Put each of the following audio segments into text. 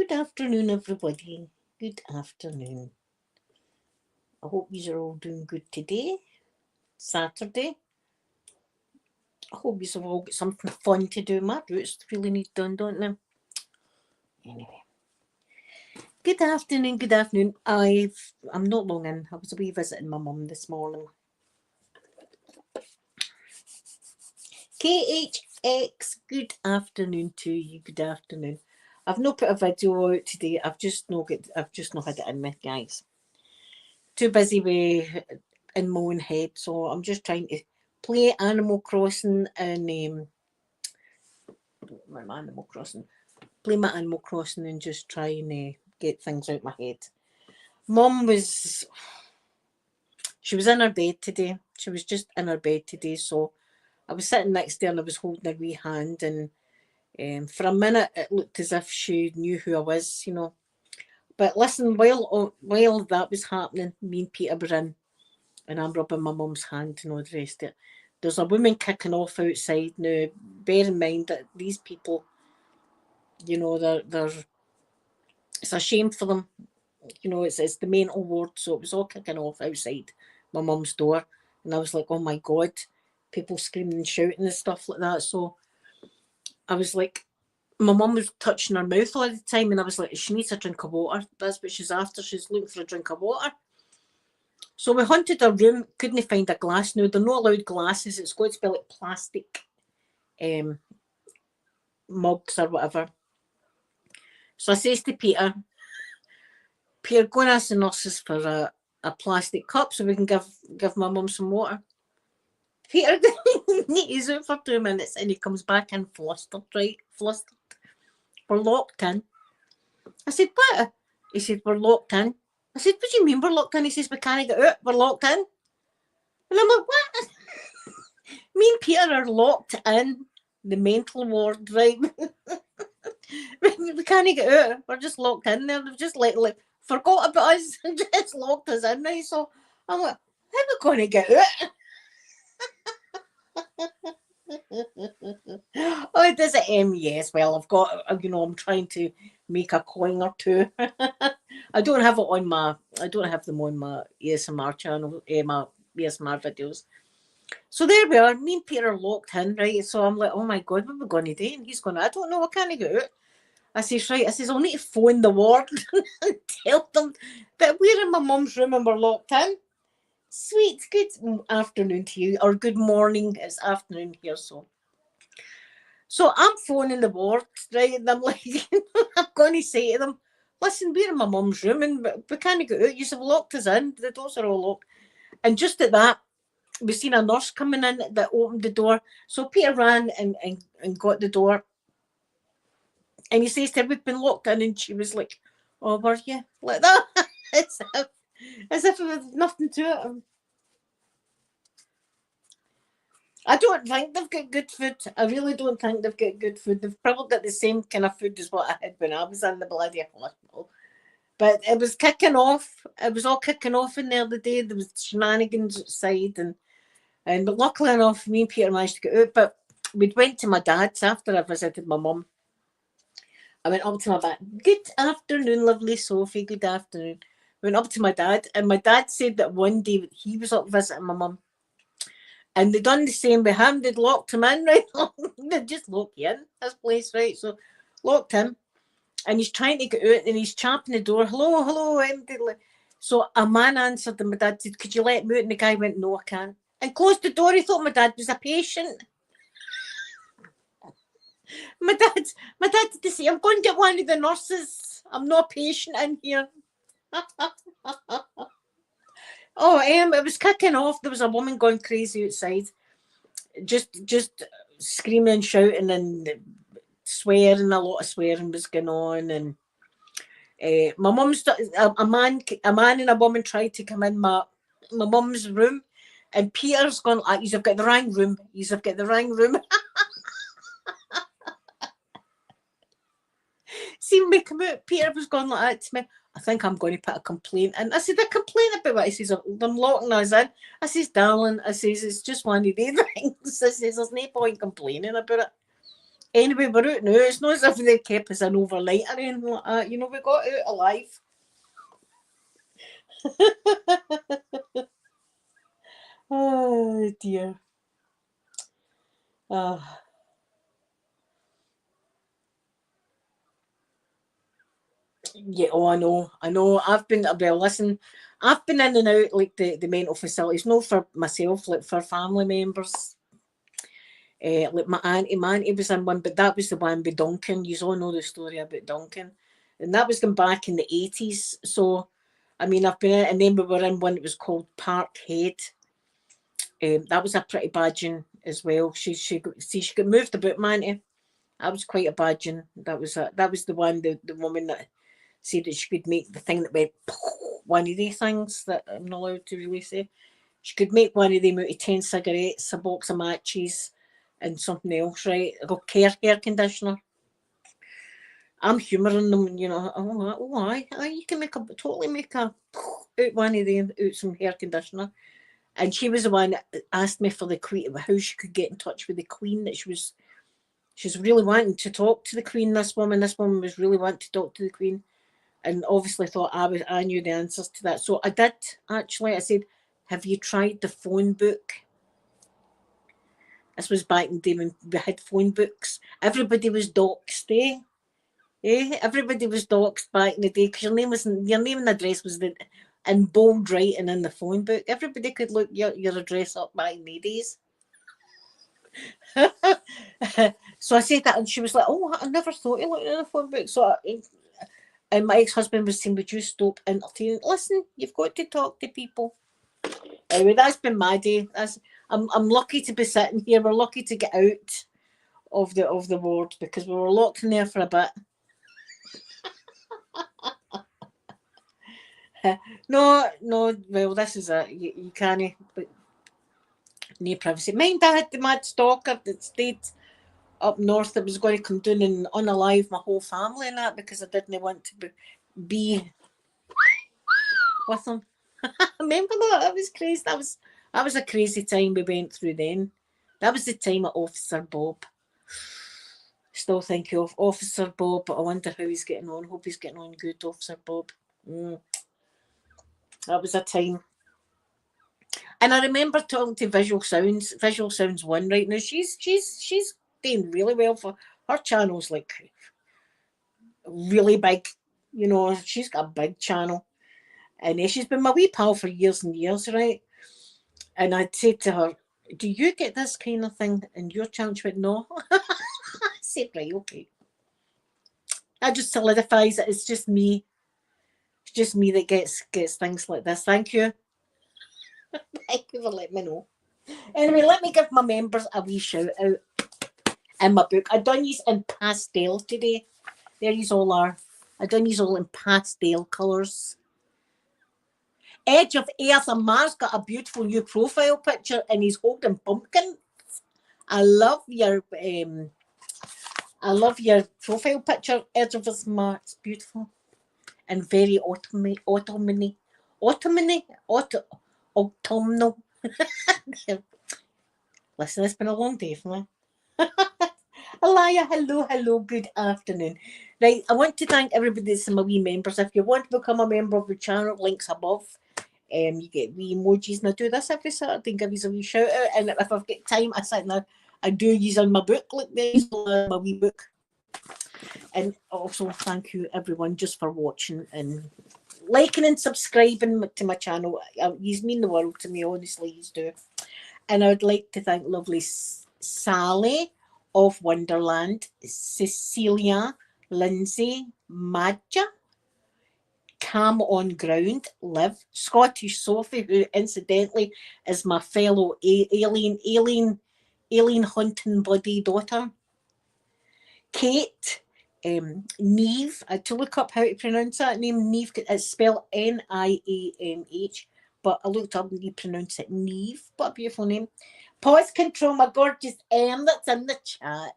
Good afternoon, everybody. Good afternoon. I hope you are all doing good today, Saturday. I hope you have all got something fun to do. My roots really need done, don't they? Anyway, good afternoon. Good afternoon. I'm not long in. I was away visiting my mum this morning. KHX. Good afternoon to you. Good afternoon. I've not put a video out today. I've just not had it in me, guys. Too busy with in my own head, so I'm just trying to play Animal Crossing and play my Animal Crossing and just try and get things out my head. Mum she was in her bed today. She was just in her bed today, so I was sitting next to her and I was holding her wee hand, and for a minute it looked as if she knew who I was, But listen, while that was happening, me and Peter were in, and I'm rubbing my mum's hand and all the rest of it. There's a woman kicking off outside now. Bear in mind that these people, they're it's a shame for them. It's the mental ward, so it was all kicking off outside my mum's door, and I was like, oh my god, people screaming and shouting and stuff like that. So I was like, my mum was touching her mouth all the time, and I was like, she needs a drink of water. That's what she's after. She's looking for a drink of water. So we hunted her room, couldn't find a glass. Now, they're not allowed glasses. It's got to be like plastic mugs or whatever. So I says to Peter, go and ask the nurses for a plastic cup so we can give my mum some water. Peter, he's out for 2 minutes and he comes back in flustered, right? Flustered. We're locked in. I said, what? He said, we're locked in. I said, what do you mean we're locked in? He says, we can't get out. We're locked in. And I'm like, what? Me and Peter are locked in the mental ward, right? We can't get out. We're just locked in there. They've just like forgot about us and just locked us in, right? So I'm like, how are we going to get out? Oh, it does it. Yes, well, I've got, I'm trying to make a coin or two. I don't have them on my ASMR channel, my ASMR videos. So there we are. Me and Peter are locked in, right? So I'm like, oh my god, what are we going to do? And he's going, I don't know, I can't get out. I says, right. I says, I'll need to phone the ward and tell them that we're in my mum's room and we're locked in. Sweet. Good afternoon to you, or good morning. It's afternoon here, so I'm phoning the ward, right? And I'm like, I'm going to say to them, listen, we're in my mum's room and we can't get out. You've locked us in. The doors are all locked. And just at that, we seen a nurse coming in that opened the door. So Peter ran and got the door. And he says to her, we've been locked in. And she was like, oh, were you? Like that. as if it was nothing to it. I don't think they've got good food. I really don't think they've got good food. They've probably got the same kind of food as what I had when I was in the bloody hospital. But it was kicking off. It was all kicking off in there the day. There was shenanigans outside. But luckily enough, me and Peter managed to get out. But we went to my dad's after I visited my mum. I went up to my dad. Good afternoon, lovely Sophie. Good afternoon. Went up to my dad. And my dad said that one day he was up visiting my mum. And they done the same with him. They'd locked him in, right? They'd just lock you in this place, right? So locked him. And he's trying to get out and he's champing the door. Hello, hello. So a man answered and my dad said, could you let him out? And the guy went, no, I can't. And closed the door. He thought my dad was a patient. My dad did the same. I'm going to get one of the nurses. I'm not a patient in here. Oh, it was kicking off. There was a woman going crazy outside, just screaming, shouting, and swearing. A lot of swearing was going on, and my mum's a man and a woman tried to come in my mum's room, and Peter's gone, you've got the wrong room. You've got the wrong room. See, when we come out, Peter was going like that to me. I think I'm going to put a complaint in. I said, a complaint about what? He says, I'm locking us in. I says, darling, it's just one of these things. I says, there's no point complaining about it. Anyway, we're out now. It's not as if they kept us in overnight or anything like that. You know, we got out alive. Oh dear. Ah. Yeah, oh, I know. I've been well. Listen, I've been in and out like the mental facilities, not for myself, like for family members. Like my auntie was in one, but that was the one with Duncan. You all know the story about Duncan, and that was going back in the 80s. So, I mean, I've been in, and then we were in one that was called Park Head. That was a pretty bad one as well. She got moved about, man. That was quite a bad one. That was the one the woman that said that she could make the thing that went one of these things that I'm not allowed to really say. She could make one of them out of 10 cigarettes, a box of matches, and something else, right? A hair conditioner. I'm humouring them, you know. Aye, you can totally make a out one of them out some hair conditioner. And she was the one that asked me for the queen, how she could get in touch with the queen. That she's really wanting to talk to the queen. This woman was really wanting to talk to the queen, and obviously thought I knew the answers to that. So I did actually. I said, "Have you tried the phone book?" This was back in the day when we had phone books. Everybody was doxed, eh? Everybody was doxed back in the day because your name and address was in bold writing in the phone book. Everybody could look your address up back in the days. So I said that, and she was like, "Oh, I never thought of looking in the phone book." And my ex-husband was saying, "Would you stop entertaining? Listen, you've got to talk to people." Anyway, that's been my day. I'm lucky to be sitting here. We're lucky to get out of the ward because we were locked in there for a bit. No. Well, this is it. You can't. But no privacy. Mind I had the mad stalker that stayed up north that was going to come down and unalive my whole family and that because I didn't want to be with them. Remember that? That was crazy. That was a crazy time we went through then. That was the time of Officer Bob. Still think of Officer Bob, but I wonder how he's getting on. Hope he's getting on good, Officer Bob. That was a time. And I remember talking to Visual Sounds. Visual Sounds One right now. She's doing really well for her channel's like really big. You know, she's got a big channel. And she's been my wee pal for years and years, right? And I'd say to her, "Do you get this kind of thing in your channel?" She went, "No." I said, "Right, okay." That just solidifies it. It's just me. It's just me that gets things like this. Thank you. Thank you for letting me know. Anyway, let me give my members a wee shout out in my book. I done these in pastel today. There these all are. I done these all in pastel colours. Edge of Earth and Mars got a beautiful new profile picture and he's holding pumpkin. I love your I love your profile picture, Edge of Earth and Mars. It's beautiful and very autumnal. Listen, it's been a long day for me. Alaya, hello, good afternoon. Right, I want to thank everybody that's my wee members. If you want to become a member of the channel, links above. You get wee emojis, and I do this every Saturday and give you a wee shout out. And if I've got time, I sit there, I do use on my book, like there's my wee book. And also thank you everyone just for watching and liking and subscribing to my channel. You mean the world to me, honestly, you do. And I would like to thank lovely Sally of Wonderland, Cecilia, Lindsay, Madja, Cam on Ground, Liv, Scottish Sophie, who incidentally is my fellow alien hunting buddy daughter, Kate, Neve. I had to look up how to pronounce that name. Neve, it's spelled Niamh, but I looked up and you pronounce it Neve. What a beautiful name. Pause control, my gorgeous Em that's in the chat.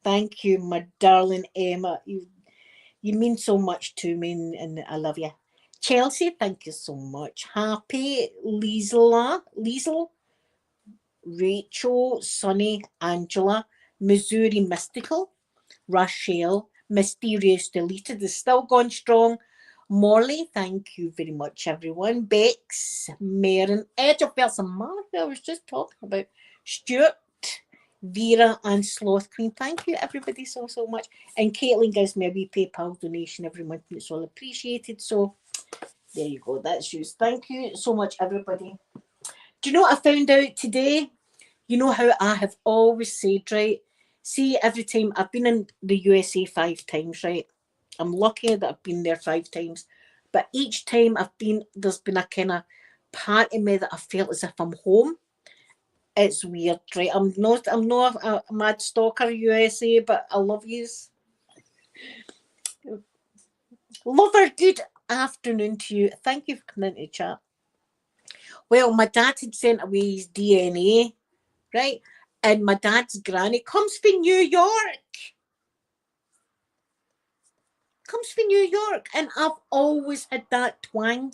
Thank you, my darling Emma. You mean so much to me and I love you. Chelsea, thank you so much. Happy, Liesl, Rachel, Sunny, Angela, Missouri Mystical, Rachelle, Mysterious Deleted is still going strong. Morley, thank you very much, everyone. Bex, Maren, Edge of Person Martha, I was just talking about. Stuart, Vera, and Sloth Queen. Thank you, everybody, so much. And Caitlin gives me a wee PayPal donation every month, and it's all appreciated. So there you go. That's yours. Thank you so much, everybody. Do you know what I found out today? You know how I have always said, right? See, every time I've been in the USA 5 times, right? I'm lucky that I've been there 5 times. But each time I've been, there's been a kind of part of me that I felt as if I'm home. It's weird, right? I'm not a mad stalker USA, but I love yous. Lover, good afternoon to you. Thank you for coming into the chat. Well, my dad had sent away his DNA, right? And my dad's granny comes from New York. Comes from New York. And I've always had that twang.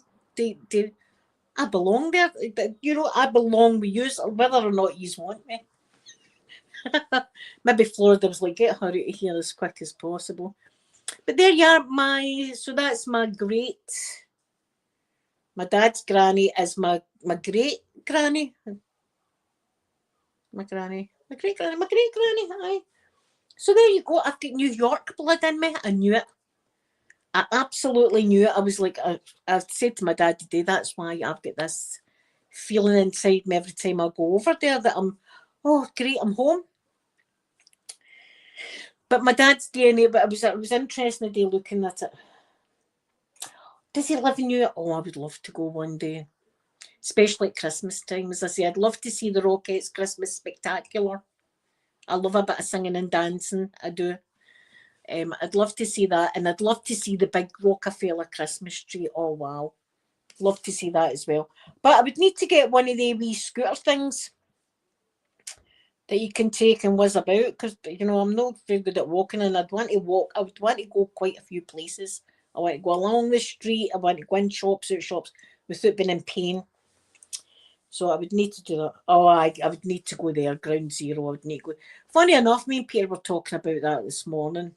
I belong there. You know, I belong with you, whether or not you want me. Maybe Florida was like, get her out of here as quick as possible. But there you are, so that's my dad's granny is my great granny. My granny. My great granny. My great granny. Aye. So there you go. I've got New York blood in me. I knew it. I absolutely knew it. I was like, I said to my dad today, that's why I've got this feeling inside me every time I go over there that oh, great, I'm home. But my dad's DNA, but it was interesting today looking at it. Does he live in New York? Oh, I would love to go one day, especially at Christmas time. As I say, I'd love to see the Rockettes Christmas Spectacular. I love a bit of singing and dancing. I do. I'd love to see that, and I'd love to see the big Rockefeller Christmas tree. Oh wow, love to see that as well. But I would need to get one of the wee scooter things that you can take and whiz about, because I'm not very good at walking, and I'd want to walk. I would want to go quite a few places. I want to go along the street. I want to go in shops, out shops, without being in pain. So I would need to do that. Oh, I would need to go there. Ground zero. I would need to go. Funny enough, me and Peter were talking about that this morning,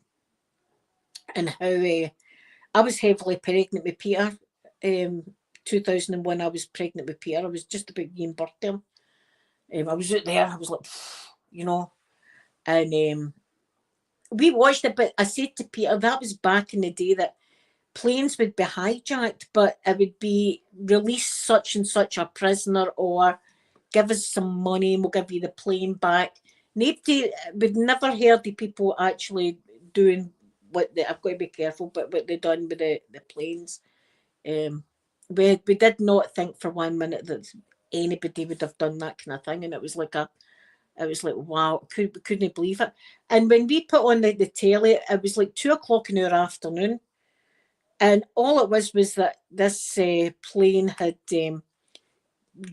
and how I was heavily pregnant with Peter. 2001, I was pregnant with Peter. I was just about giving birth to him. I was out there. I was like, and we watched it. But I said to Peter, that was back in the day that planes would be hijacked, but it would be release such and such a prisoner, or give us some money and we'll give you the plane back. Nobody, we've never heard of people actually doing I've got to be careful, but what they done with the planes. We did not think for 1 minute that anybody would have done that kind of thing, and it was like wow, couldn't believe it. And when we put on the telly, it was like 2 o'clock in our afternoon, and all it was that this plane had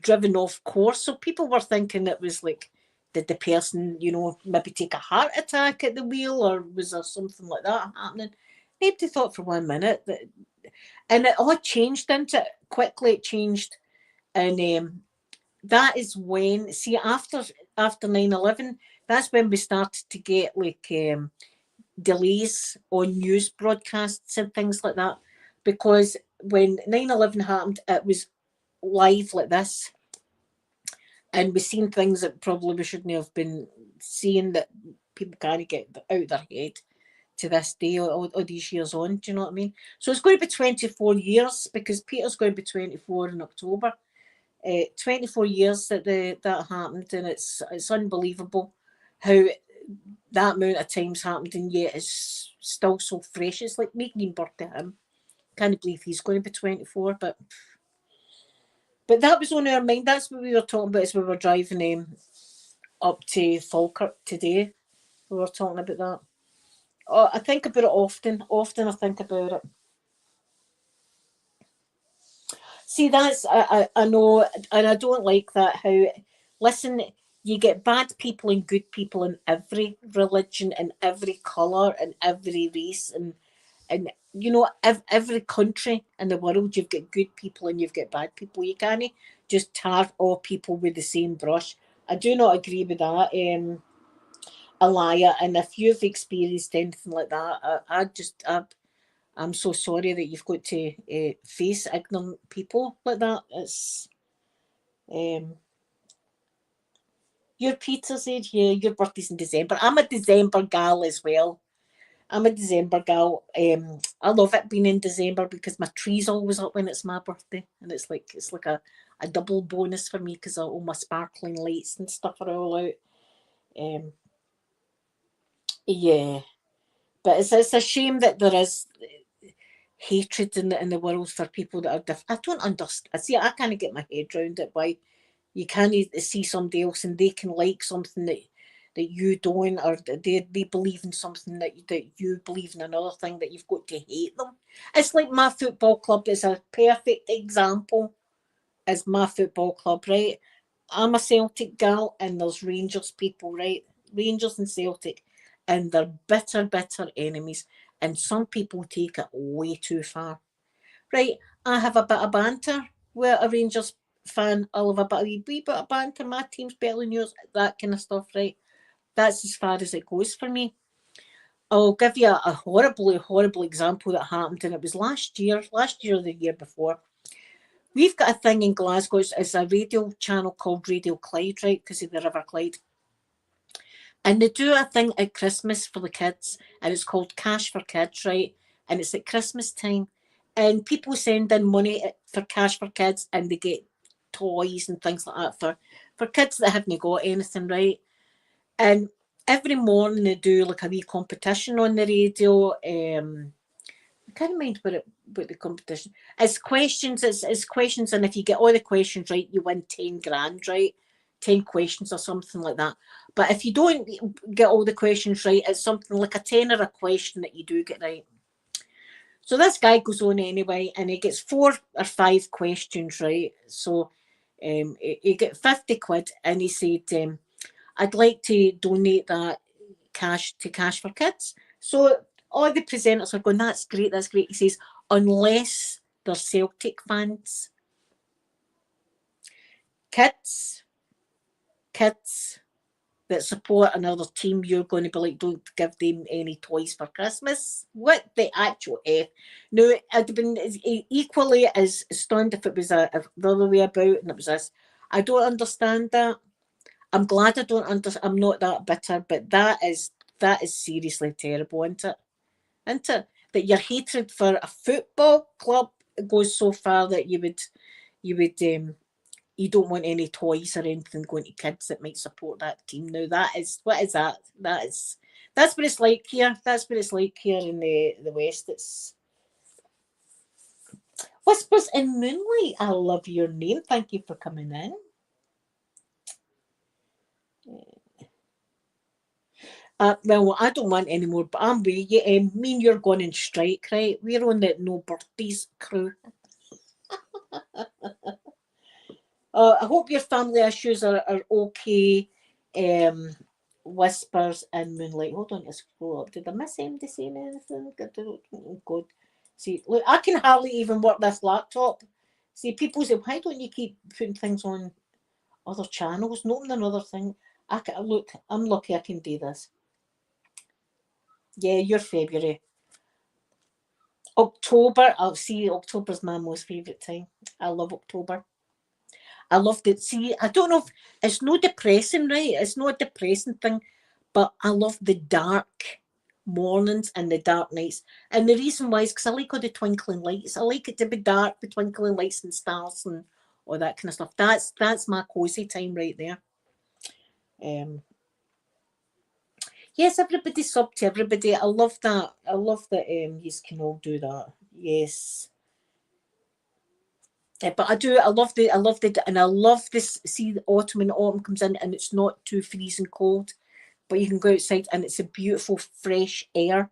driven off course. So people were thinking it was like, did the person, maybe take a heart attack at the wheel, or was there something like that happening? Nobody thought for 1 minute that, and it all changed into it quickly. It changed, and that is when, see, after 9/11, that's when we started to get like delays on news broadcasts and things like that, because when 9/11 happened, it was live like this, and we've seen things that probably we shouldn't have been seeing, that people can't get out their head to this day, all these years on. Do you know what I mean? So it's going to be 24 years, because Peter's going to be 24 in October. 24 years that happened, and it's unbelievable how that amount of times happened, and yet it's still so fresh. It's like making birth to him. Can't believe he's going to be 24, but that was on our mind. That's what we were talking about as we were driving up to Falkirk today. We were talking about that. Oh, I think about it often. Often I think about it. See, I know, and I don't like that. How, listen, you get bad people and good people in every religion, and every colour, and every race, and every country in the world. You've got good people and you've got bad people. You can't just tar all people with the same brush. I do not agree with that. a liar. And if you've experienced anything like that, I'm so sorry that you've got to face ignorant people like that. It's um, your Peter's age, yeah, your birthday's in December. I'm a December gal as well. I'm a December gal. I love it being in December because my tree's always up when it's my birthday, and it's like a double bonus for me because all my sparkling lights and stuff are all out. Um, yeah, but it's a shame that there is hatred in the world for people that are different. I don't understand. See, I can't get my head around it. Why you can't see somebody else and they can like something that you don't, or they believe in something that you believe in another thing, that you've got to hate them. It's like my football club is a perfect example. Is my football club, right? I'm a Celtic gal and there's Rangers people, right? Rangers and Celtic, and they're bitter, bitter enemies. And some people take it way too far. Right, I have a bit of banter with a Rangers fan. I'll have a wee bit of banter. My team's better than yours, that kind of stuff, right? That's as far as it goes for me. I'll give you a horrible, horrible example that happened, and it was last year or the year before. We've got a thing in Glasgow, it's a radio channel called Radio Clyde, right, because of the River Clyde. And they do a thing at Christmas for the kids, and it's called Cash for Kids, right? And it's at Christmas time. And people send in money for Cash for Kids, and they get toys and things like that for kids that haven't got anything, right? And every morning they do like a wee competition on the radio. I can't mind what the competition. It's questions, and if you get all the questions right, you win 10 grand, right? 10 questions or something like that. But if you don't get all the questions right, it's something like a tenner a question that you do get right. So this guy goes on anyway, and he gets 4 or 5 questions right. So he get 50 quid, and he said, "I'd like to donate that cash to Cash for Kids." So all the presenters are going, "That's great, that's great." He says, "Unless they're Celtic fans, kids, kids that support another team, you're going to be like, don't give them any toys for Christmas." What the actual F? No, I'd have been equally as stunned if it was the other way about and it was this. I don't understand that. I'm glad I don't understand. I'm not that bitter, but that is seriously terrible, isn't it? Isn't it? That your hatred for a football club goes so far that you would you don't want any toys or anything going to kids that might support that team. Now that is what is that? That's what it's like here. That's what it's like here in the West. It's Whispers in Moonlight. I love your name. Thank you for coming in. Well, I don't want any more, but I'm with you. Me and you're going on strike, right? We're on the no birthdays crew. I hope your family issues are okay. Um, Whispers and Moonlight. Hold on, to scroll up. Did I miss anybody saying anything? Oh, God. See, look, I can hardly even work this laptop. See, people say, "Why don't you keep putting things on other channels?" Not on another thing. I can, look, I'm lucky I can do this. Yeah, you're February. October, I'll see. October's my most favourite time. I love October. I loved it. See, I don't know if it's no depressing, right? It's not a depressing thing, but I love the dark mornings and the dark nights. And the reason why is because I like all the twinkling lights. I like it to be dark with twinkling lights and stars and all that kind of stuff. That's my cozy time right there. Um, yes, everybody sub to everybody. I love that. I love that you can all do that. Yes. But I love the, and I love this. See, the autumn and autumn comes in, and it's not too freezing cold, but you can go outside, and it's a beautiful fresh air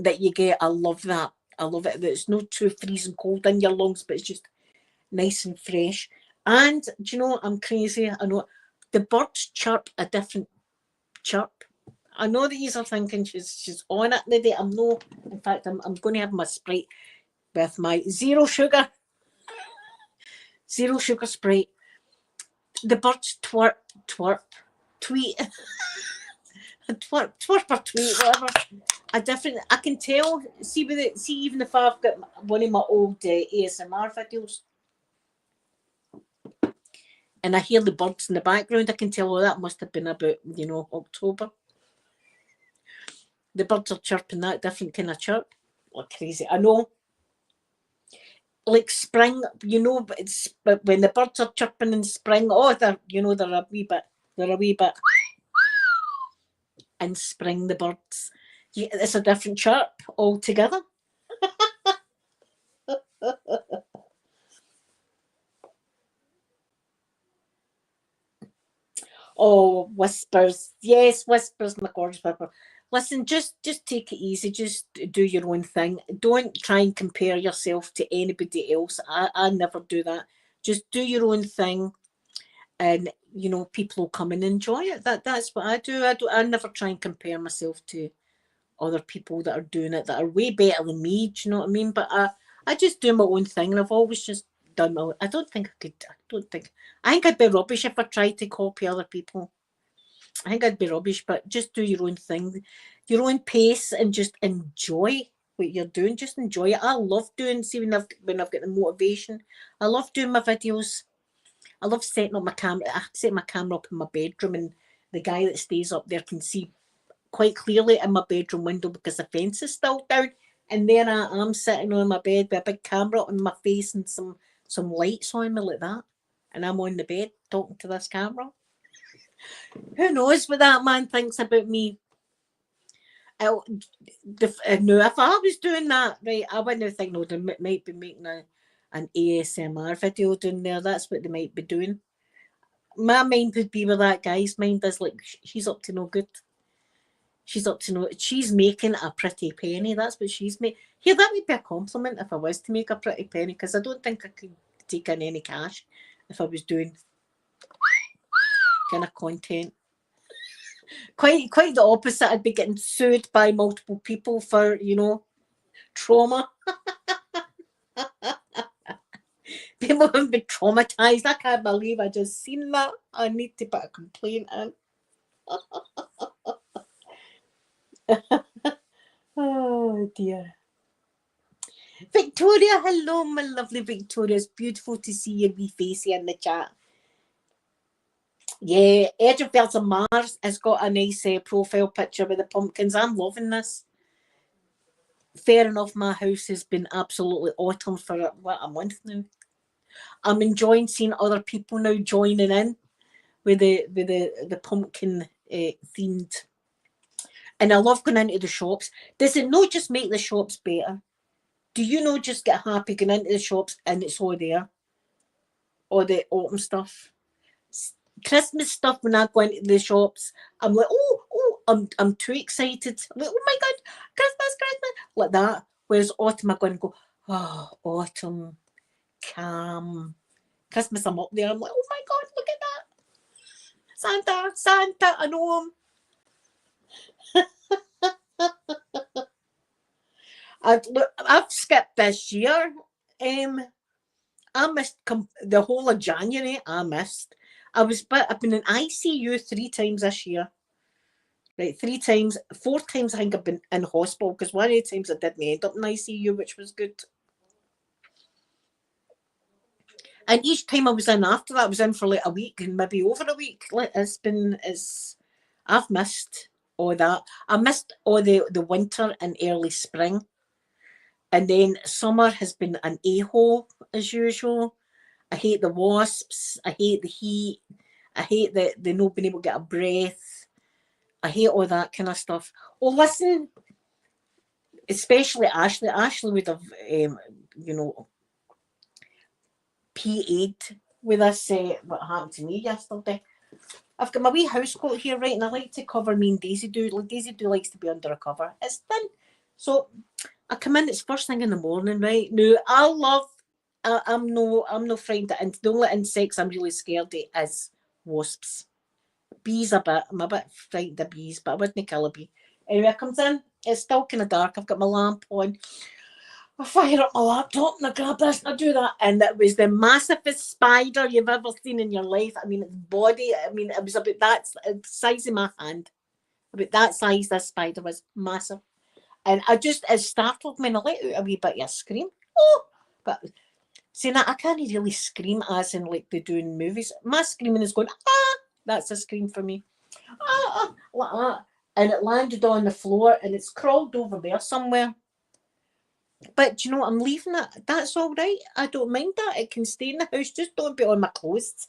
that you get. I love that. I love it. That it's not too freezing cold in your lungs, but it's just nice and fresh. And do you know what? I'm crazy. I know the birds chirp a different chirp. I know that you are thinking she's on it today. I'm no. In fact, I'm going to have my Sprite with my zero sugar Sprite. The birds twerp, twerp. tweet, twerp or tweet, whatever. I can tell. See with it. See, even if I've got one of my old ASMR videos, and I hear the birds in the background, I can tell. Oh, that must have been about October. The birds are chirping that different kind of chirp. Like crazy. I know. Like spring, but when the birds are chirping in spring, oh, they're a wee bit in spring. The birds, it's a different chirp altogether. Oh, whispers. Yes, whispers, my gorgeous pepper. Listen, just take it easy. Just do your own thing. Don't try and compare yourself to anybody else. I never do that. Just do your own thing, and people will come and enjoy it. That's what I do. I never try and compare myself to other people that are doing it that are way better than me. Do you know what I mean? But I just do my own thing, and I've always just done my own. I don't think I could. I think I'd be rubbish if I tried to copy other people. I think I'd be rubbish, but just do your own thing, your own pace, and just enjoy what you're doing. Just enjoy it. I love doing. See, when I've got the motivation, I love doing my videos. I love setting up my camera. I set my camera up in my bedroom, and the guy that stays up there can see quite clearly in my bedroom window because the fence is still down. And there I am sitting on my bed with a big camera on my face and some lights on me like that. And I'm on the bed talking to this camera. Who knows what that man thinks about me? No, if I was doing that, right, I wouldn't think, no, they might be making an ASMR video down there. That's what they might be doing. My mind would be where that guy's mind is, like, she's up to no good. She's making a pretty penny. That's what she's making. Here, that would be a compliment if I was to make a pretty penny, because I don't think I could take in any cash if I was doing kind of content. Quite the opposite. I'd be getting sued by multiple people for trauma. People would be traumatized. I can't believe I just seen that. I need to put a complaint in. Oh dear. Victoria, hello, my lovely Victoria. It's beautiful to see your wee face here in the chat. Yeah, Edge of Bells of Mars has got a nice profile picture with the pumpkins. I'm loving this. Fair enough, my house has been absolutely autumn for a month now. I'm enjoying seeing other people now joining in with the pumpkin themed. And I love going into the shops. Does it not just make the shops better? Do you not just get happy going into the shops and it's all there? All the autumn stuff. Christmas stuff, when I go into the shops, I'm like, I'm too excited. I'm like, oh my God, Christmas, like that. Whereas autumn, I go and go, oh, autumn, calm. Christmas, I'm up there, I'm like, oh my God, look at that. Santa, I know him. I've skipped this year. I missed the whole of January. I've been in ICU 3 times this year. Right, 3 times, 4 times I think I've been in hospital, because one of the times I didn't end up in ICU, which was good. And each time I was in after that, I was in for like a week and maybe over a week. Like I've missed all that. I missed all the winter and early spring. And then summer has been an a-hole as usual. I hate the wasps. I hate the heat. I hate the not being able to get a breath. I hate all that kind of stuff. Oh, listen, especially Ashley. Ashley would have, PA'd with us what happened to me yesterday. I've got my wee house coat here, right, and I like to cover me and Daisy do. Like, Daisy do likes to be under a cover. It's thin. So I come in, it's first thing in the morning, right? Now, I'm no frightened of, the only insects I'm really scared of is wasps. Bees I'm a bit frightened of bees, but I wouldn't kill a bee. Anyway, I comes in, it's still kind of dark, I've got my lamp on. I fire up my laptop and I grab this and I do that. And it was the massivest spider you've ever seen in your life. I mean, its body, I mean, it was about that size of my hand. About that size, this spider was massive. And it startled me and I let out a wee bit of a scream. Oh! But saying that, I can't really scream as in like they do in movies. My screaming is going, ah! That's a scream for me. Ah! Like that. And it landed on the floor and it's crawled over there somewhere. But you know what? I'm leaving it. That's all right. I don't mind that. It can stay in the house. Just don't be on my clothes.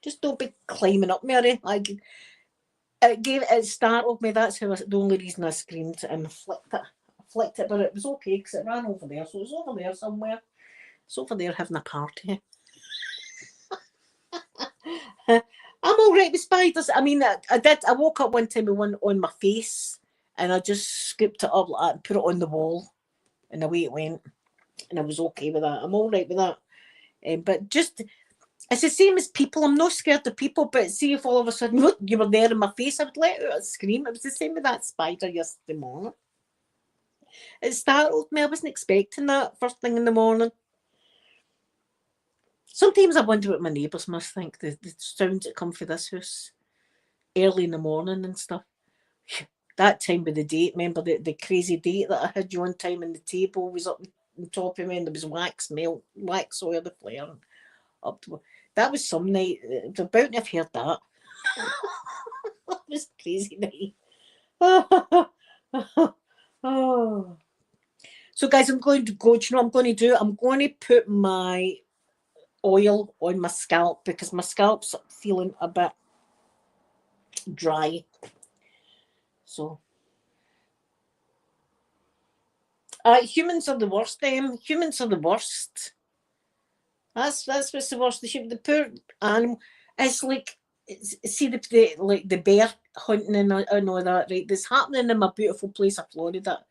Just don't be climbing up me. Like it startled me. That's the only reason I screamed and flicked it. I flicked it, but it was okay because it ran over there. So it was over there somewhere. It's over there having a party. I'm all right with spiders. I mean, I woke up one time with one on my face, and I just scooped it up like that and put it on the wall, and away it went. And I was okay with that. I'm all right with that. But just, it's the same as people. I'm not scared of people, but see if all of a sudden, look, you were there in my face, I would let out a scream. It was the same with that spider yesterday morning. It startled me. I wasn't expecting that first thing in the morning. Sometimes I wonder what my neighbours must think, the sounds that come from this house early in the morning and stuff. That time with the date, remember the crazy date that I had you one time and the table was up on top of me and there was wax oil the flare up to that was some night. It was about to have heard that. That was crazy night. Oh. So guys, I'm going to go. Do you know what I'm going to do? I'm going to put my oil on my scalp because my scalp's feeling a bit dry. So humans are the worst. Humans are the worst. That's what's the worst. The poor animal. It's like see the bear hunting and all that. Right, that's happening in my beautiful place of Florida.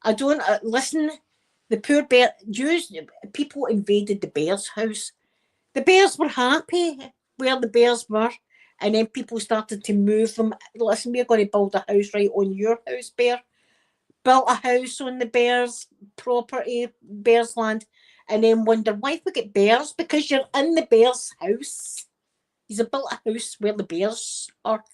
I don't listen. The poor bear. People invaded the bear's house. The bears were happy where the bears were, and then people started to move them. Listen, we're going to build a house right on your house, bear. Built a house on the bears' property, bears' land, and then wonder why we get bears because you're in the bears' house. He's built a house where the bears are.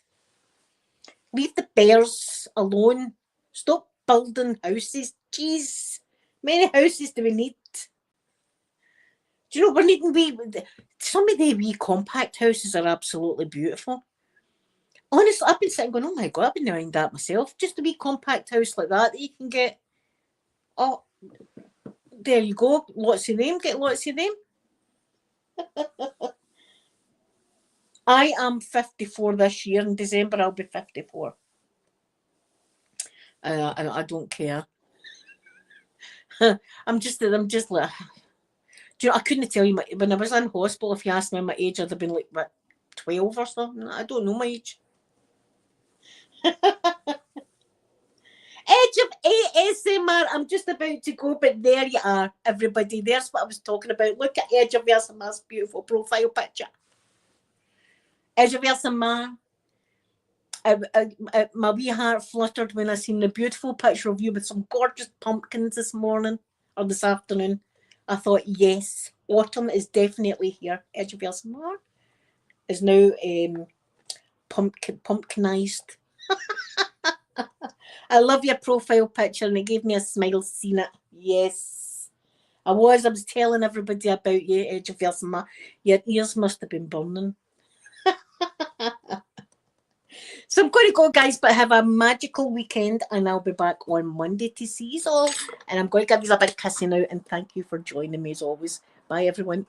Leave the bears alone. Stop building houses. Jeez, many houses do we need? Do you know we're needing some of the wee compact houses are absolutely beautiful. Honestly, I've been sitting going, oh my God, I've been doing that myself. Just a wee compact house like that you can get. Oh, there you go. Lots of them. Get lots of them. I am 54 this year. In December, I'll be 54. I don't care. I'm just like, do you know, I couldn't tell you when I was in hospital, if you asked me my age, I'd have been like, what, 12 or something? I don't know my age. Edge of ASMR. I'm just about to go, but there you are, everybody. There's what I was talking about. Look at Edge of ASMR's beautiful profile picture. Edge of ASMR. My wee heart fluttered when I seen the beautiful picture of you with some gorgeous pumpkins this morning or this afternoon. I thought, yes, autumn is definitely here. Edge of ASMR is now pumpkinized. I love your profile picture and it gave me a smile seeing it. Yes. I was telling everybody about you, Edge of ASMR. Your ears must have been burning. So I'm going to go, guys, but have a magical weekend and I'll be back on Monday to see you all. And I'm going to give you a big kissing out and thank you for joining me as always. Bye, everyone.